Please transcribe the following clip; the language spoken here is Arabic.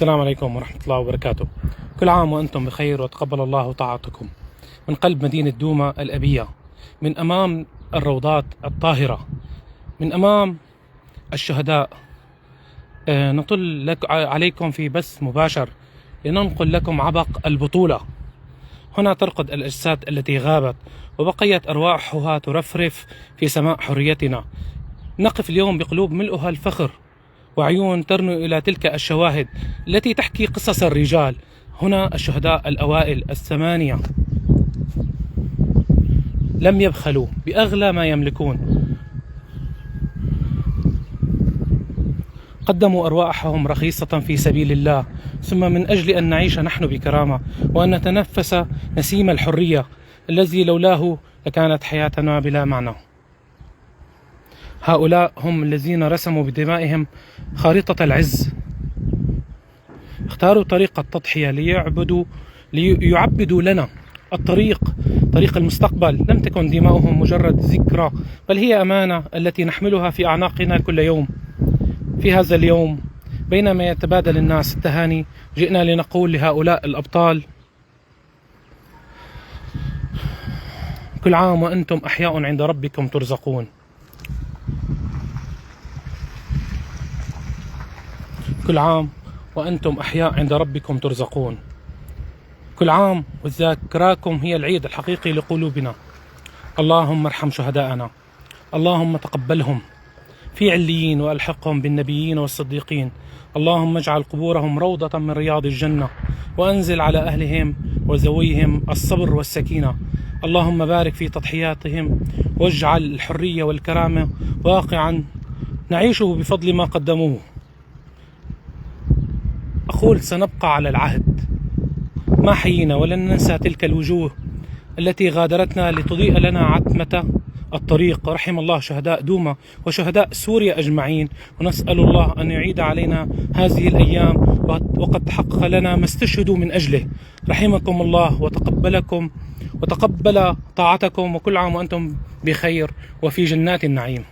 السلام عليكم ورحمة الله وبركاته. كل عام وأنتم بخير وتقبل الله طاعتكم. من قلب مدينة دوما الأبية، من أمام الروضات الطاهرة، من أمام الشهداء، نطل عليكم في بث مباشر لننقل لكم عبق البطولة. هنا ترقد الأجساد التي غابت وبقيت أرواحها ترفرف في سماء حريتنا. نقف اليوم بقلوب ملؤها الفخر وعيون ترنو إلى تلك الشواهد التي تحكي قصص الرجال. هنا الشهداء الأوائل 8 لم يبخلوا بأغلى ما يملكون، قدموا أرواحهم رخيصة في سبيل الله، ثم من أجل أن نعيش نحن بكرامة وأن نتنفس نسيم الحرية الذي لولاه لكانت حياتنا بلا معنى. هؤلاء هم الذين رسموا بدمائهم خارطة العز، اختاروا طريق التضحية ليعبدوا لنا طريق المستقبل. لم تكن دماؤهم مجرد ذكرى، بل هي أمانة التي نحملها في أعناقنا كل يوم. في هذا اليوم بينما يتبادل الناس التهاني، جئنا لنقول لهؤلاء الأبطال: كل عام وأنتم أحياء عند ربكم ترزقون. كل عام وأنتم أحياء عند ربكم ترزقون. كل عام وذاكراكم هي العيد الحقيقي لقلوبنا. اللهم ارحم شهداءنا، اللهم تقبلهم في عليين وألحقهم بالنبيين والصديقين. اللهم اجعل قبورهم روضة من رياض الجنة، وأنزل على أهلهم وذويهم الصبر والسكينة. اللهم بارك في تضحياتهم، واجعل الحرية والكرامة واقعا نعيشه بفضل ما قدموه. أقول سنبقى على العهد، ما حيينا ولن ننسى تلك الوجوه التي غادرتنا لتضيء لنا عتمة الطريق. رحم الله شهداء دوما وشهداء سوريا أجمعين، ونسأل الله أن يعيد علينا هذه الأيام وقد تحقق لنا ما استشهدوا من أجله. رحمكم الله وتقبل طاعتكم، وكل عام وأنتم بخير وفي جنات النعيم.